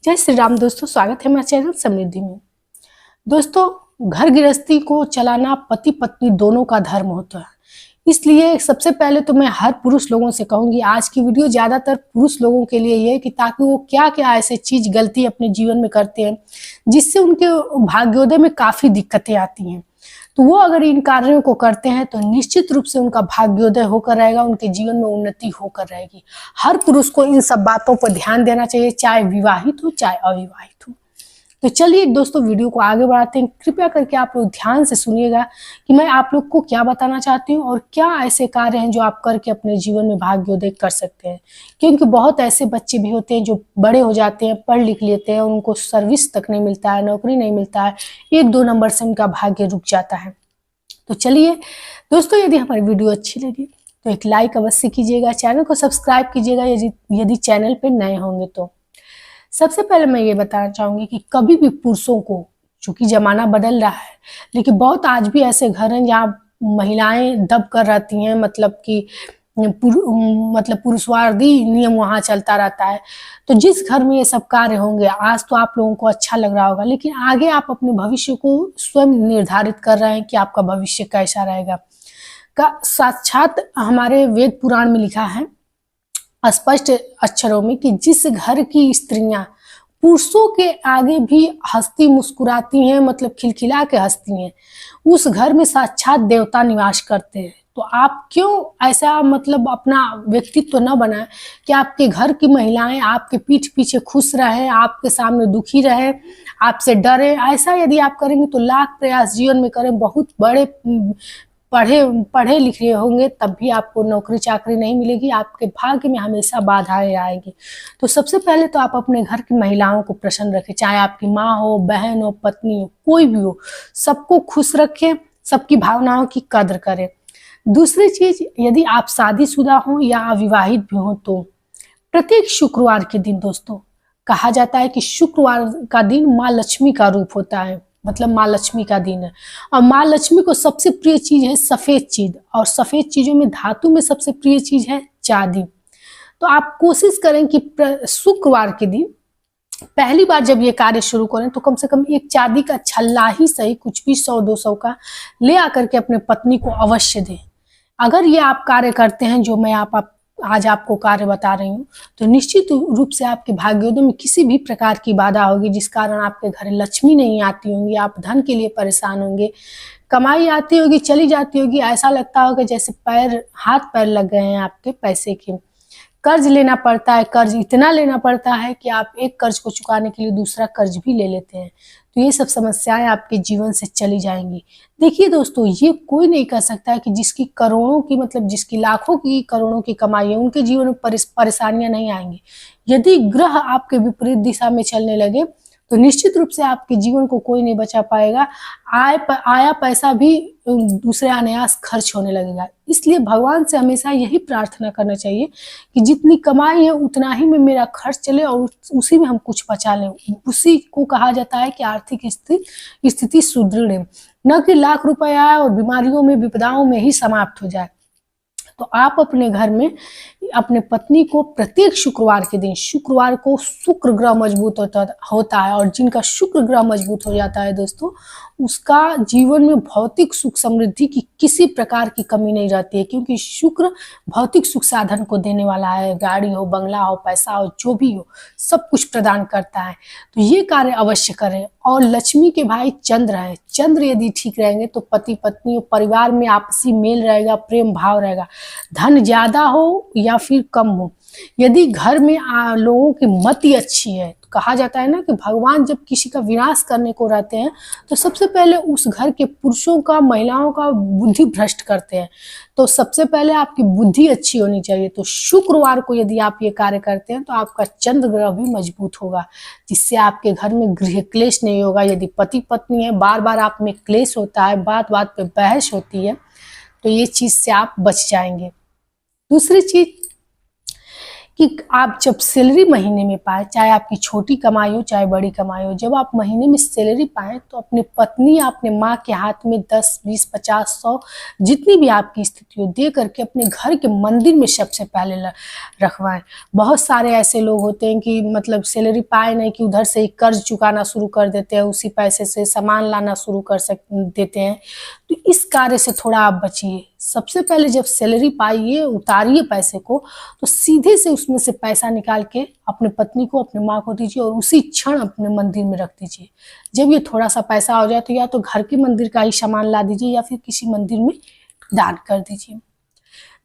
जय श्री राम दोस्तों, स्वागत है मेरे चैनल समृद्धि में। दोस्तों, घर गृहस्थी को चलाना पति पत्नी दोनों का धर्म होता है। इसलिए सबसे पहले तो मैं हर पुरुष लोगों से कहूंगी, आज की वीडियो ज्यादातर पुरुष लोगों के लिए ये है कि ताकि वो क्या क्या ऐसे चीज गलती अपने जीवन में करते हैं जिससे उनके भाग्योदय में काफी दिक्कतें आती हैं। तो वो अगर इन कार्यों को करते हैं तो निश्चित रूप से उनका भाग्योदय होकर रहेगा, उनके जीवन में उन्नति होकर रहेगी। हर पुरुष को इन सब बातों पर ध्यान देना चाहिए, चाहे विवाहित हो चाहे अविवाहित हो। तो चलिए दोस्तों, वीडियो को आगे बढ़ाते हैं। कृपया करके आप लोग ध्यान से सुनिएगा कि मैं आप लोग को क्या बताना चाहती हूँ और क्या ऐसे कार्य हैं जो आप करके अपने जीवन में भाग्योदय कर सकते हैं। क्योंकि बहुत ऐसे बच्चे भी होते हैं जो बड़े हो जाते हैं, पढ़ लिख लेते हैं, उनको सर्विस तक नहीं मिलता है, नौकरी नहीं मिलता है, 1-2 नंबर से उनका भाग्य रुक जाता है। तो चलिए दोस्तों, यदि हमारी वीडियो अच्छी लगी तो एक लाइक अवश्य कीजिएगा, चैनल को सब्सक्राइब कीजिएगा यदि चैनल पे नए होंगे तो। सबसे पहले मैं ये बताना चाहूंगी कि कभी भी पुरुषों को, चूंकि जमाना बदल रहा है, लेकिन बहुत आज भी ऐसे घर हैं जहाँ महिलाएं दब कर रहती हैं, मतलब कि पुरुषवादी नियम वहां चलता रहता है। तो जिस घर में ये सब कार्य होंगे, आज तो आप लोगों को अच्छा लग रहा होगा, लेकिन आगे आप अपने भविष्य को स्वयं निर्धारित कर रहे हैं कि आपका भविष्य कैसा रहेगा। का साक्षात हमारे वेद पुराण में लिखा है स्पष्ट अक्षरों में कि जिस घर की स्त्रियां पुरुषों के आगे भी हंसती मुस्कुराती हैं, मतलब खिलखिला के हंसती हैं, उस घर में साक्षात देवता निवास करते हैं। तो आप क्यों ऐसा मतलब अपना व्यक्तित्व न बनाएं कि आपके घर की महिलाएं आपके पीठ पीछे खुश रहें, आपके सामने दुखी रहें, आपसे डरे। ऐसा यदि आप करेंगे तो लाख प्रयास जीवन में करें, बहुत बड़े पढ़े लिखे होंगे तब भी आपको नौकरी चाकरी नहीं मिलेगी, आपके भाग्य में हमेशा बाधाएं आएगी। तो सबसे पहले तो आप अपने घर की महिलाओं को प्रसन्न रखें, चाहे आपकी माँ हो, बहन हो, पत्नी हो, कोई भी हो, सबको खुश रखें, सबकी भावनाओं की कद्र करें। दूसरी चीज, यदि आप शादीशुदा हो या अविवाहित भी हो तो प्रत्येक शुक्रवार के दिन दोस्तों कहा जाता है कि शुक्रवार का दिन माँ लक्ष्मी का रूप होता है, मतलब माँ लक्ष्मी का दिन है। और माँ लक्ष्मी को सबसे प्रिय चीज है सफेद चीज, और सफेद चीजों में धातु में सबसे प्रिय चीज है चांदी। तो आप कोशिश करें कि शुक्रवार के दिन पहली बार जब ये कार्य शुरू करें तो कम से कम एक चांदी का छल्ला ही सही, कुछ भी 100-200 का ले आकर के अपने पत्नी को अवश्य दें। अगर ये आप कार्य करते हैं जो मैं आज आपको कार्य बता रही हूँ, तो निश्चित रूप से आपके भाग्योदय में किसी भी प्रकार की बाधा होगी जिस कारण आपके घर लक्ष्मी नहीं आती होंगी, आप धन के लिए परेशान होंगे, कमाई आती होगी चली जाती होगी, ऐसा लगता होगा जैसे हाथ पैर लग गए हैं आपके पैसे के। कर्ज लेना पड़ता है, कर्ज इतना लेना पड़ता है कि आप एक कर्ज को चुकाने के लिए दूसरा कर्ज भी ले लेते हैं। तो ये सब समस्याएं आपके जीवन से चली जाएंगी। देखिए दोस्तों, ये कोई नहीं कह सकता है कि जिसकी करोड़ों की, मतलब जिसकी लाखों की करोड़ों की कमाई है, उनके जीवन में परेशानियां नहीं आएंगी। यदि ग्रह आपके विपरीत दिशा में चलने लगे तो निश्चित रूप से आपके जीवन को कोई नहीं बचा पाएगा। आया पैसा भी दूसरे अनायास खर्च होने लगेगा। इसलिए भगवान से हमेशा यही प्रार्थना करना चाहिए कि जितनी कमाई है उतना ही में मेरा खर्च चले और उसी में हम कुछ बचा लें। उसी को कहा जाता है कि आर्थिक स्थिति सुदृढ़ है, न कि लाख रुपए आए और बीमारियों में, विपदाओं में ही समाप्त हो जाए। तो आप अपने घर में अपने पत्नी को प्रत्येक शुक्रवार के दिन, शुक्रवार को शुक्र ग्रह मजबूत होता है, और जिनका शुक्र ग्रह मजबूत हो जाता है दोस्तों, उसका जीवन में भौतिक सुख समृद्धि की किसी प्रकार की कमी नहीं रहती है, क्योंकि शुक्र भौतिक सुख साधन को देने वाला है। गाड़ी हो, बंगला हो, पैसा हो, जो भी हो, सब कुछ प्रदान करता है। तो ये कार्य अवश्य करें। और लक्ष्मी के भाई चंद्र है, चंद्र यदि ठीक रहेंगे तो पति पत्नी और परिवार में आपसी मेल रहेगा, प्रेम भाव रहेगा। धन ज्यादा हो या फिर कम हो, यदि घर में लोगों की मति अच्छी है, तो कहा जाता है ना कि भगवान जब किसी का विनाश करने को रहते हैं तो सबसे पहले उस घर के पुरुषों का, महिलाओं का बुद्धि भ्रष्ट करते हैं। तो सबसे पहले आपकी बुद्धि अच्छी होनी चाहिए। तो शुक्रवार को यदि आप ये कार्य करते हैं तो आपका चंद्र ग्रह भी मजबूत होगा, जिससे आपके घर में गृह क्लेश नहीं होगा। यदि पति पत्नी है, बार बार आप में क्लेश होता है, बात बात पे बहस होती है, तो ये चीज से आप बच जाएंगे। दूसरी चीज, कि आप जब सैलरी महीने में पाए, चाहे आपकी छोटी कमाई हो चाहे बड़ी कमाई हो, जब आप महीने में सैलरी पाएँ तो अपनी पत्नी या अपने माँ के हाथ में 10, 20, 50, 100 जितनी भी आपकी स्थिति हो दे करके अपने घर के मंदिर में सबसे पहले रखवाएं। बहुत सारे ऐसे लोग होते हैं कि मतलब सैलरी पाए नहीं कि उधर से ही कर्ज चुकाना शुरू कर देते हैं, उसी पैसे से सामान लाना शुरू कर देते हैं। तो इस कार्य से थोड़ा आप बचिए। सबसे पहले जब सैलरी पाइए, उतारिए पैसे को, तो सीधे से उसमें से पैसा निकाल के अपने पत्नी को, अपने माँ को दीजिए और उसी क्षण अपने मंदिर में रख दीजिए। जब ये थोड़ा सा पैसा हो जाए तो या तो घर के मंदिर का ही सामान ला दीजिए या फिर किसी मंदिर में दान कर दीजिए।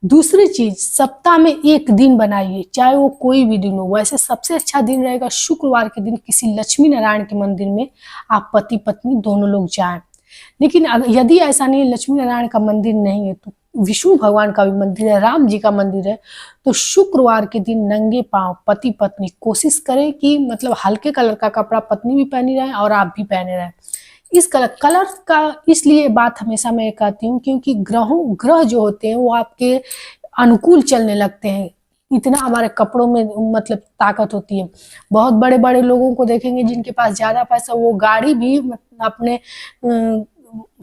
दूसरी चीज, सप्ताह में एक दिन बनाइए, चाहे वो कोई भी दिन हो। वैसे सबसे अच्छा दिन रहेगा शुक्रवार के दिन किसी लक्ष्मी नारायण के मंदिर में आप पति पत्नी दोनों लोग जाएं। लेकिन यदि ऐसा नहीं है, लक्ष्मी नारायण का मंदिर नहीं है, तो विष्णु भगवान का भी मंदिर है, राम जी का मंदिर है, तो शुक्रवार के दिन नंगे पांव पति पत्नी कोशिश करें कि मतलब हल्के कलर का कपड़ा पत्नी भी पहनी रहे और आप भी पहने रहें। इस कलर का इसलिए बात हमेशा मैं कहती हूँ क्योंकि ग्रह जो होते हैं वो आपके अनुकूल चलने लगते हैं। इतना हमारे कपड़ों में मतलब ताकत होती है। बहुत बड़े बड़े लोगों को देखेंगे जिनके पास ज्यादा पैसा, वो गाड़ी भी अपने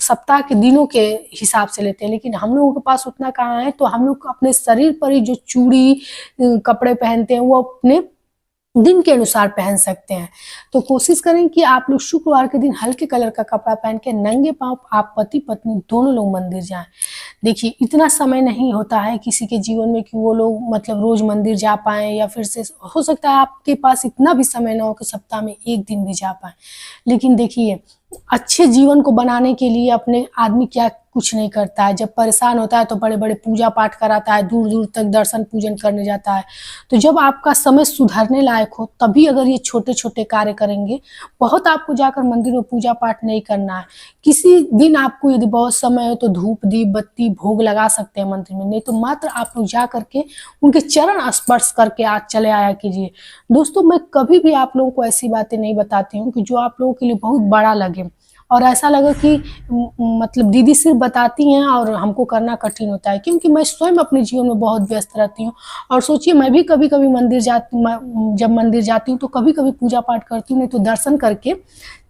सप्ताह के दिनों के हिसाब से लेते हैं, लेकिन हम लोगों के पास उतना कहाँ है। तो हम लोग अपने शरीर पर ही जो चूड़ी कपड़े पहनते हैं वो अपने दिन के अनुसार पहन सकते हैं। तो कोशिश करें कि आप लोग शुक्रवार के दिन हल्के कलर का कपड़ा पहन के नंगे पांव आप पति पत्नी दोनों लोग मंदिर जाएं। देखिए, इतना समय नहीं होता है किसी के जीवन में कि वो लोग मतलब रोज मंदिर जा पाएं, या फिर से हो सकता है आपके पास इतना भी समय ना हो कि सप्ताह में एक दिन भी जा पाएं। लेकिन देखिए, अच्छे जीवन को बनाने के लिए अपने आदमी क्या कुछ नहीं करता है। जब परेशान होता है तो बड़े बड़े पूजा पाठ कराता है, दूर दूर तक दर्शन पूजन करने जाता है। तो जब आपका समय सुधरने लायक हो तभी अगर ये छोटे छोटे कार्य करेंगे, बहुत आपको जाकर मंदिर में पूजा पाठ नहीं करना है। किसी दिन आपको यदि बहुत समय हो तो धूप दीप बत्ती भोग लगा सकते हैं मंदिर में, नहीं तो मात्र आप लोग जा करके उनके चरण स्पर्श करके आज चले आया कीजिए। दोस्तों, मैं कभी भी आप लोगों को ऐसी बातें नहीं बताती हूँ कि जो आप लोगों के लिए बहुत बड़ा लगे और ऐसा लगे कि मतलब दीदी सिर्फ बताती हैं और हमको करना कठिन होता है, क्योंकि मैं स्वयं अपने जीवन में बहुत व्यस्त रहती हूँ। और सोचिए, मैं भी कभी कभी जब मंदिर जाती हूँ तो कभी कभी पूजा पाठ करती हूँ, नहीं तो दर्शन करके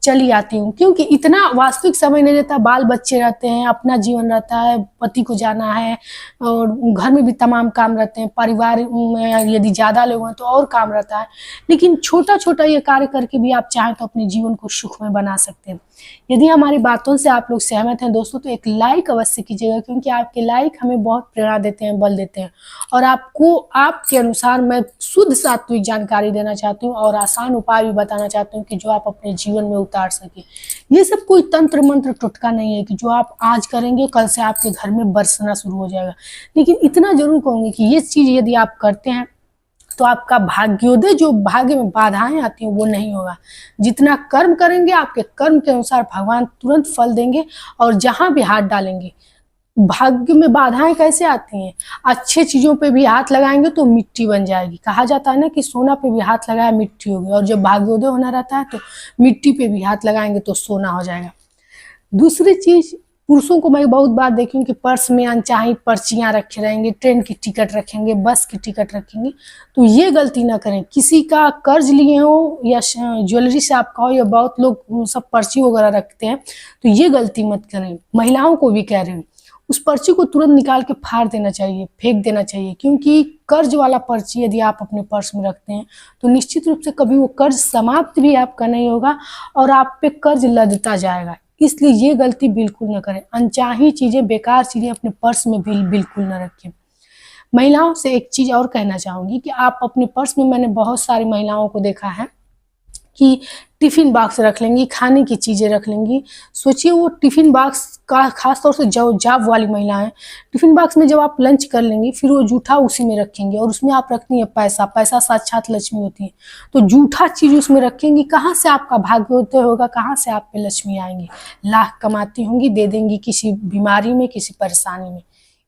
चली आती हूँ, क्योंकि इतना वास्तविक समय नहीं रहता। बाल बच्चे रहते हैं, अपना जीवन रहता है, पति को जाना है और घर में भी तमाम काम रहते हैं, परिवार में यदि ज़्यादा लोग हैं तो और काम रहता है। लेकिन छोटा छोटा ये कार्य करके भी आप चाहें तो अपने जीवन को सुखमय बना सकते हैं। यदि हमारी बातों से आप लोग सहमत हैं दोस्तों, तो एक लाइक अवश्य कीजिएगा, क्योंकि आपके लाइक हमें बहुत प्रेरणा देते हैं, बल देते हैं। और आपको आपके अनुसार मैं शुद्ध सात्विक जानकारी देना चाहती हूँ और आसान उपाय भी बताना चाहती हूँ कि जो आप अपने जीवन में उतार सके। ये सब कोई तंत्र मंत्र टुटका नहीं है कि जो आप आज करेंगे कल से आपके घर में बरसना शुरू हो जाएगा। लेकिन इतना जरूर कहूंगी कि ये चीज यदि आप करते हैं तो आपका भाग्योदय, जो भाग्य में बाधाएं आती हैं, वो नहीं होगा। जितना कर्म करेंगे आपके कर्म के अनुसार भगवान तुरंत फल देंगे। और जहां भी हाथ डालेंगे, भाग्य में बाधाएं कैसे आती हैं, अच्छे चीजों पे भी हाथ लगाएंगे तो मिट्टी बन जाएगी। कहा जाता है ना कि सोना पे भी हाथ लगाया मिट्टी होगी, और जब भाग्योदय होना रहता है तो मिट्टी पे भी हाथ लगाएंगे तो सोना हो जाएगा। दूसरी चीज, पुरुषों को मैं बहुत बार देखी हूँ कि पर्स में अनचाही पर्चियां रखे रहेंगे, ट्रेन की टिकट रखेंगे, बस की टिकट रखेंगे। तो ये गलती ना करें। किसी का कर्ज लिए हो या ज्वेलरी शॉप का हो, या बहुत लोग सब पर्ची वगैरह रखते हैं, तो ये गलती मत करें। महिलाओं को भी कह रहे हैं, उस पर्ची को तुरंत निकाल के फाड़ देना चाहिए, फेंक देना चाहिए। क्योंकि कर्ज वाला पर्ची यदि आप अपने पर्स में रखते हैं तो निश्चित रूप से कभी वो कर्ज समाप्त भी आपका नहीं होगा और आप पे कर्ज लदता जाएगा। इसलिए ये गलती बिल्कुल न करें। अनचाही चीजें, बेकार चीजें अपने पर्स में बिल्कुल न रखें। महिलाओं से एक चीज और कहना चाहूंगी कि आप अपने पर्स में, मैंने बहुत सारी महिलाओं को देखा है कि टिफिन बॉक्स रख लेंगी, खाने की चीजें रख लेंगी। सोचिए, वो टिफिन बॉक्स का खासतौर से जो जॉब वाली महिलाएं, टिफिन बॉक्स में जब आप लंच कर लेंगी फिर वो जूठा उसी में रखेंगे, और उसमें आप रखती हैं पैसा। पैसा साक्षात लक्ष्मी होती है, तो जूठा चीज उसमें रखेंगी। कहाँ से आपका भाग्योदय होगा, कहाँ से आप पे लक्ष्मी आएंगी। लाख कमाती होंगी, दे देंगी किसी बीमारी में, किसी परेशानी में।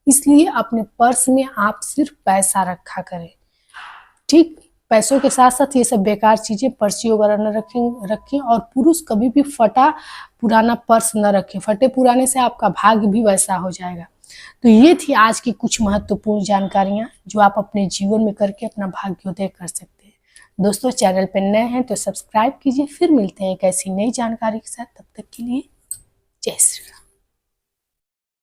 इसलिए अपने पर्स में आप सिर्फ पैसा रखा करें, ठीक। पैसों के साथ साथ ये सब बेकार चीजें, पर्ची वगैरह न रखें। और पुरुष कभी भी फटा पुराना पर्स न रखें। फटे पुराने से आपका भाग्य भी वैसा हो जाएगा। तो ये थी आज की कुछ महत्वपूर्ण जानकारियां जो आप अपने जीवन में करके अपना भाग्योदय कर सकते हैं। दोस्तों, चैनल पर नए हैं तो सब्सक्राइब कीजिए। फिर मिलते हैं एक ऐसी नई जानकारी के साथ। तब तक के लिए जय श्री राम।